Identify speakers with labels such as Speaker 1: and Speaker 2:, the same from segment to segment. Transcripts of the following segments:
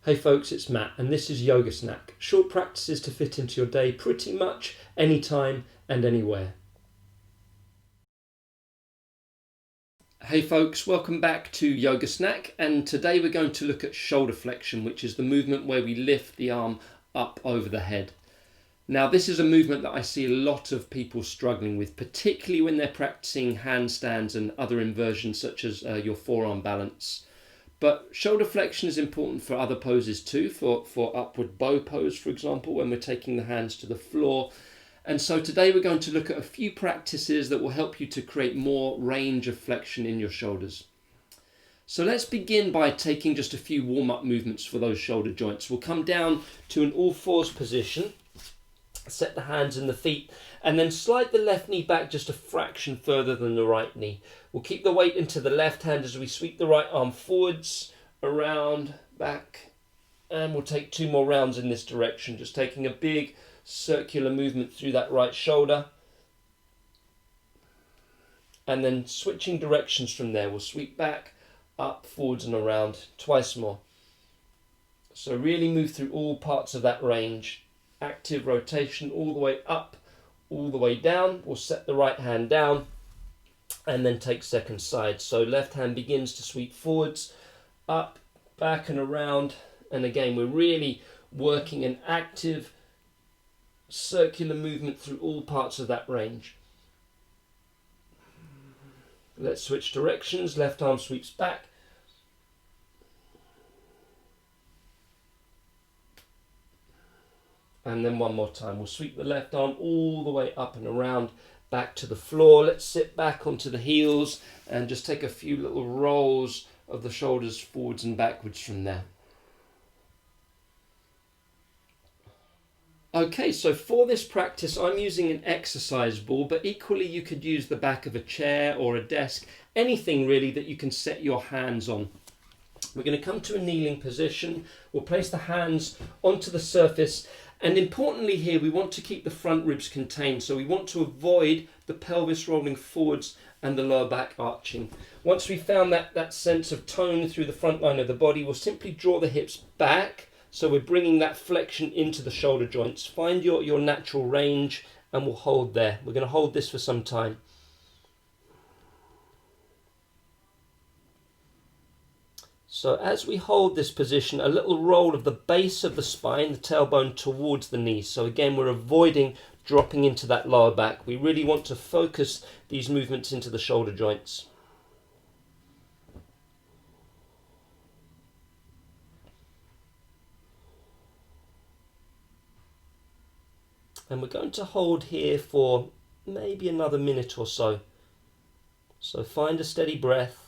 Speaker 1: Hey folks, it's Matt and this is Yoga Snack. Short practices to fit into your day pretty much anytime and anywhere. Hey folks, welcome back to Yoga Snack, and today we're going to look at shoulder flexion, which is the movement where we lift the arm up over the head. Now this is a movement that I see a lot of people struggling with, particularly when they're practicing handstands and other inversions such as your forearm balance. But shoulder flexion is important for other poses too, for upward bow pose, for example, when we're taking the hands to the floor. And so today we're going to look at a few practices that will help you to create more range of flexion in your shoulders. So let's begin by taking just a few warm-up movements for those shoulder joints. We'll come down to an all-fours position, set the hands in the feet, and then slide the left knee back just a fraction further than the right knee. We'll keep the weight into the left hand as we sweep the right arm forwards, around, back, and we'll take 2 more rounds in this direction, just taking a big circular movement through that right shoulder. And then switching directions from there, we'll sweep back, up, forwards and around, twice more. So really move through all parts of that range. Active rotation all the way up, all the way down. We'll set the right hand down and then take second side. So left hand begins to sweep forwards, up, back and around. And again, we're really working an active circular movement through all parts of that range. Let's switch directions. Left arm sweeps back. And then one more time. We'll sweep the left arm all the way up and around, back to the floor. Let's sit back onto the heels and just take a few little rolls of the shoulders forwards and backwards from there. Okay, so for this practice, I'm using an exercise ball, but equally you could use the back of a chair or a desk, anything really that you can set your hands on. We're going to come to a kneeling position. We'll place the hands onto the surface. And importantly here, we want to keep the front ribs contained. So we want to avoid the pelvis rolling forwards and the lower back arching. Once we've found that sense of tone through the front line of the body, we'll simply draw the hips back. So we're bringing that flexion into the shoulder joints. Find your natural range and we'll hold there. We're going to hold this for some time. So as we hold this position, a little roll of the base of the spine, the tailbone towards the knees. So again, we're avoiding dropping into that lower back. We really want to focus these movements into the shoulder joints. And we're going to hold here for maybe another minute or so. So find a steady breath.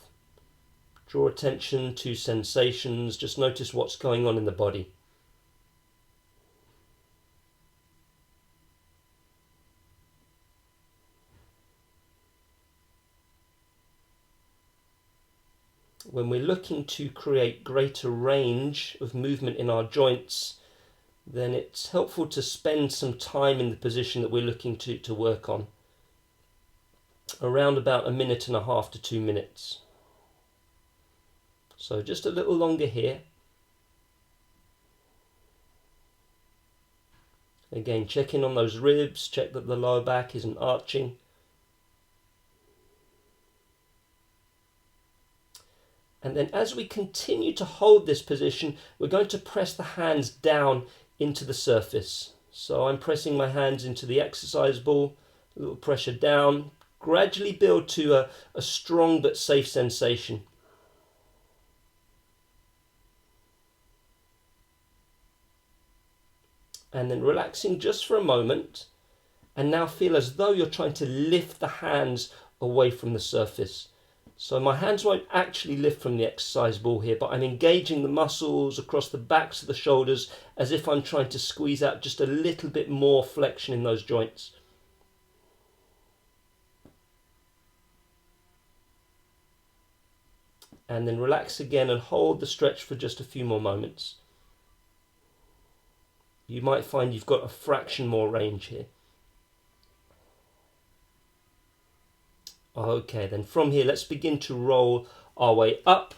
Speaker 1: Draw attention to sensations, just notice what's going on in the body. When we're looking to create greater range of movement in our joints, then it's helpful to spend some time in the position that we're looking to work on. Around about 1.5 to 2 minutes. So just a little longer here. Again, check in on those ribs, check that the lower back isn't arching. And then as we continue to hold this position, we're going to press the hands down into the surface. So I'm pressing my hands into the exercise ball, a little pressure down, gradually build to a strong but safe sensation. And then relaxing just for a moment, and now feel as though you're trying to lift the hands away from the surface. So my hands won't actually lift from the exercise ball here, but I'm engaging the muscles across the backs of the shoulders as if I'm trying to squeeze out just a little bit more flexion in those joints. And then relax again and hold the stretch for just a few more moments. You might find you've got a fraction more range here. Okay, then from here, let's begin to roll our way up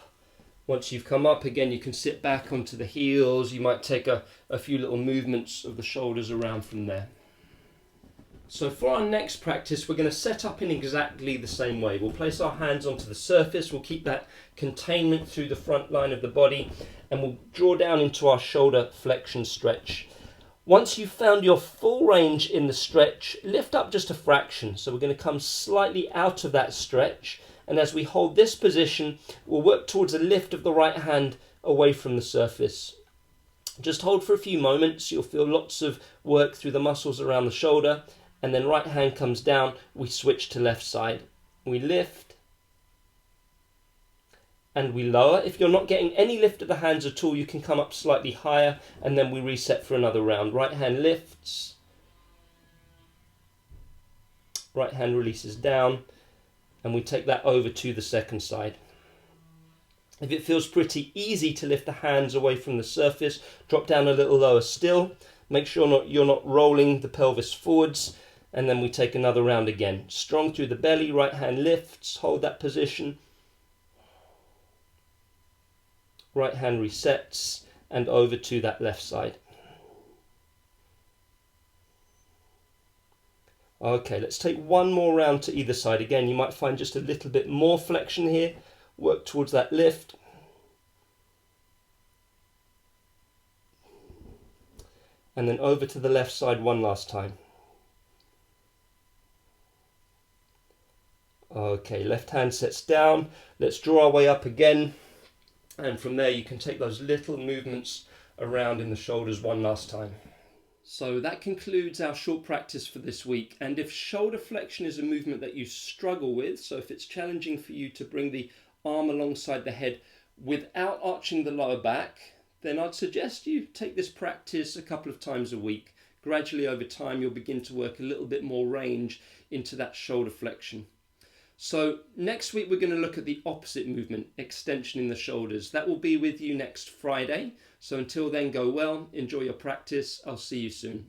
Speaker 1: Once you've come up again, you can sit back onto the heels. You might take a few little movements of the shoulders around from there. So for our next practice, we're going to set up in exactly the same way. We'll place our hands onto the surface. We'll keep that containment through the front line of the body, and we'll draw down into our shoulder flexion stretch. Once you've found your full range in the stretch, lift up just a fraction. So we're going to come slightly out of that stretch. And as we hold this position, we'll work towards a lift of the right hand away from the surface. Just hold for a few moments. You'll feel lots of work through the muscles around the shoulder. And then right hand comes down. We switch to left side. We lift. And we lower. If you're not getting any lift of the hands at all, you can come up slightly higher, and then we reset for another round. Right hand lifts. Right hand releases down, and we take that over to the second side. If it feels pretty easy to lift the hands away from the surface, drop down a little lower still. Make sure you're not rolling the pelvis forwards, and then we take another round again. Strong through the belly, right hand lifts, hold that position. Right hand resets and over to that left side. Okay, let's take one more round to either side. Again, you might find just a little bit more flexion here. Work towards that lift. And then over to the left side one last time. Okay, left hand sets down. Let's draw our way up again. And from there you can take those little movements around in the shoulders one last time. So that concludes our short practice for this week. And if shoulder flexion is a movement that you struggle with, so if it's challenging for you to bring the arm alongside the head without arching the lower back, then I'd suggest you take this practice a couple of times a week. Gradually over time you'll begin to work a little bit more range into that shoulder flexion. So next week we're going to look at the opposite movement, extension in the shoulders. That will be with you next Friday. So until then, go well, enjoy your practice. I'll see you soon.